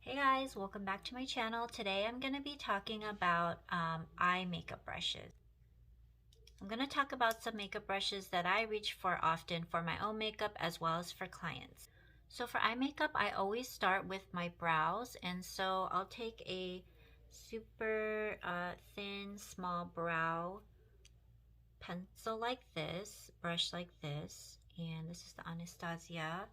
Hey guys, welcome back to my channel. Today I'm going to be talking about eye makeup brushes. I'm going to talk about some makeup brushes that I reach for often for my own makeup as well as for clients. So for eye makeup, I always start with my brows, and so I'll take a super thin, small brow pencil like this, brush like this, and this is the Anastasia.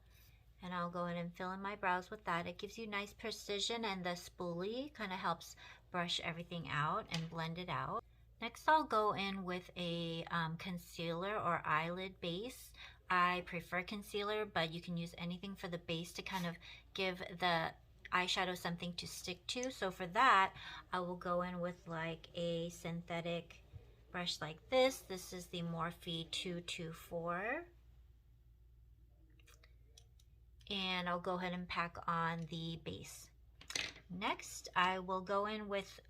And I'll go in and fill in my brows with that. It gives you nice precision, and the spoolie kind of helps brush everything out and blend it out. Next, I'll go in with a concealer or eyelid base. I prefer concealer, but you can use anything for the base to kind of give the eyeshadow something to stick to. So for that, I will go in with like a synthetic brush like this. This is the Morphe 224. And I'll go ahead and pack on the base. Next, I will go in with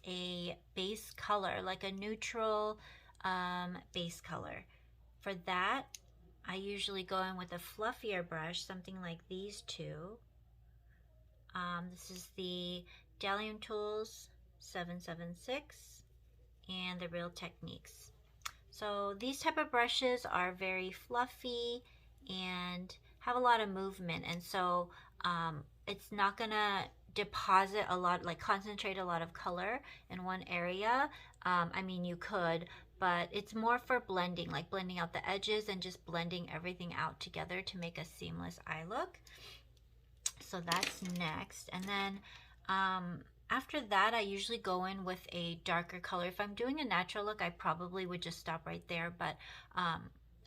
a base color, like a neutral base color. For that, I usually go in with a fluffier brush, something like these two. This is the Dellium Tools 776 and the Real Techniques. So these type of brushes are very fluffy and have a lot of movement, and so it's not gonna deposit a lot, like concentrate a lot of color in one area. I mean, you could, but it's more for blending, like blending out the edges and just blending everything out together to make a seamless eye look. So that's next. And then after that, I usually go in with a darker color. If I'm doing a natural look, I probably would just stop right there, but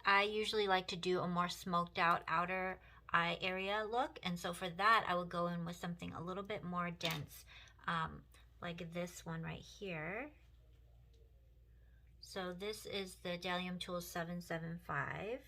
I usually like to do a more smoked out outer eye area look, and so for that I would go in with something a little bit more dense, like this one right here. So this is the Dellium Tool 775,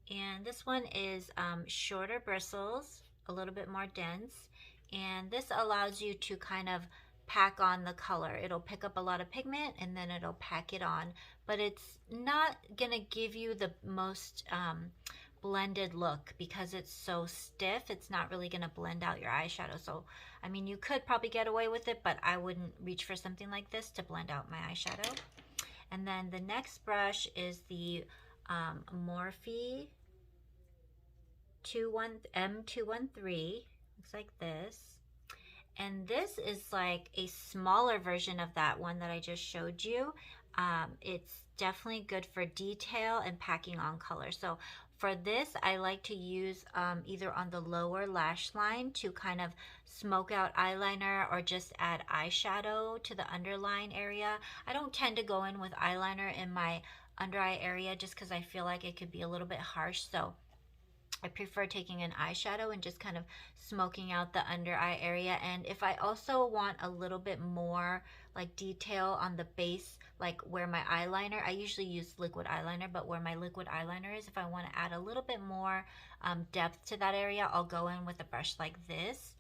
and this one is shorter bristles, a little bit more dense, and this allows you to kind of pack on the color. It'll pick up a lot of pigment and then it'll pack it on, but it's not gonna give you the most blended look because it's so stiff. It's not really gonna blend out your eyeshadow. So I mean, you could probably get away with it, but I wouldn't reach for something like this to blend out my eyeshadow. And then the next brush is the Morphe M213. Looks like this. And this is like a smaller version of that one that I just showed you. It's definitely good for detail and packing on color. So for this, I like to use either on the lower lash line to kind of smoke out eyeliner, or just add eyeshadow to the underline area. I don't tend to go in with eyeliner in my under eye area just because I feel like it could be a little bit harsh. So I prefer taking an eyeshadow and just kind of smoking out the under eye area. And if I also want a little bit more like detail on the base, like where my eyeliner, I usually use liquid eyeliner, but where my liquid eyeliner is, if I want to add a little bit more depth to that area, I'll go in with a brush like this,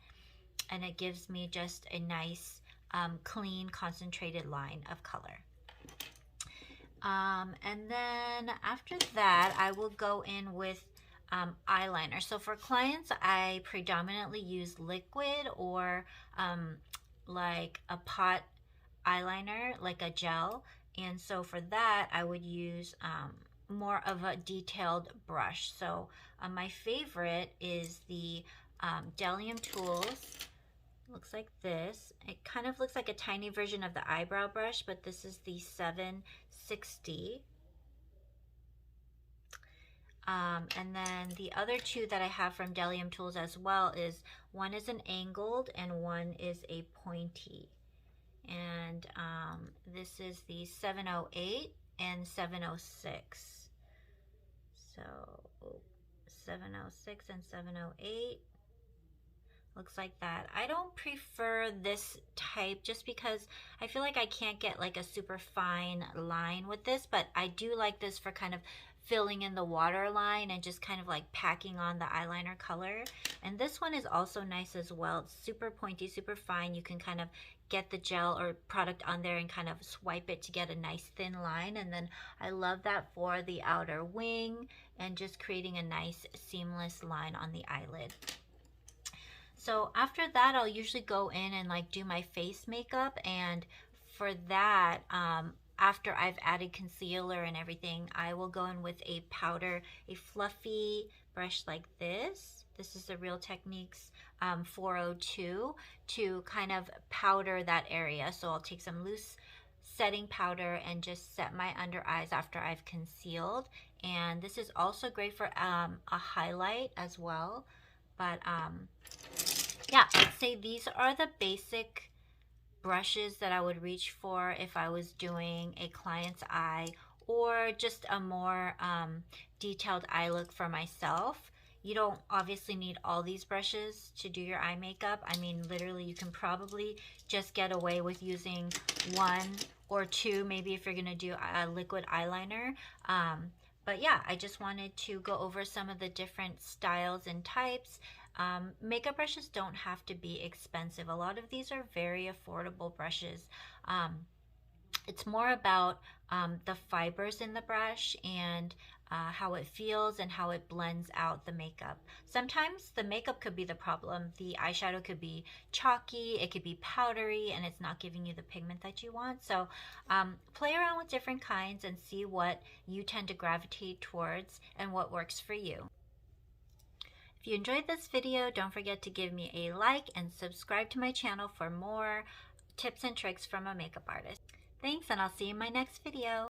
and it gives me just a nice clean concentrated line of color. And then after that, I will go in with eyeliner. So for clients, I predominantly use liquid or like a pot eyeliner, like a gel. And so for that, I would use more of a detailed brush. So my favorite is the Dellium Tools. Looks like this. It kind of looks like a tiny version of the eyebrow brush, but this is the 760. And then the other two that I have from Dellium Tools as well is, one is an angled and one is a pointy. And this is the 708 and 706. So 706 and 708. Looks like that. I don't prefer this type just because I feel like I can't get like a super fine line with this, but I do like this for kind of filling in the waterline and just kind of like packing on the eyeliner color. And this one is also nice as well. It's super pointy, super fine. You can kind of get the gel or product on there and kind of swipe it to get a nice thin line. And then I love that for the outer wing and just creating a nice seamless line on the eyelid. So after that, I'll usually go in and like do my face makeup, and for that, after I've added concealer and everything, I will go in with a powder, a fluffy brush like this. This is the Real Techniques 402 to kind of powder that area. So I'll take some loose setting powder and just set my under eyes after I've concealed. And this is also great for a highlight as well. But yeah, I'd say these are the basic brushes that I would reach for if I was doing a client's eye or just a more detailed eye look for myself. You don't obviously need all these brushes to do your eye makeup. I mean, literally, you can probably just get away with using one or two, maybe if you're gonna do a liquid eyeliner. But yeah, I just wanted to go over some of the different styles and types. Makeup brushes don't have to be expensive. A lot of these are very affordable brushes. It's more about the fibers in the brush and how it feels and how it blends out the makeup. Sometimes the makeup could be the problem. The eyeshadow could be chalky, it could be powdery, and it's not giving you the pigment that you want. So play around with different kinds and see what you tend to gravitate towards and what works for you. If you enjoyed this video, don't forget to give me a like and subscribe to my channel for more tips and tricks from a makeup artist. Thanks, and I'll see you in my next video.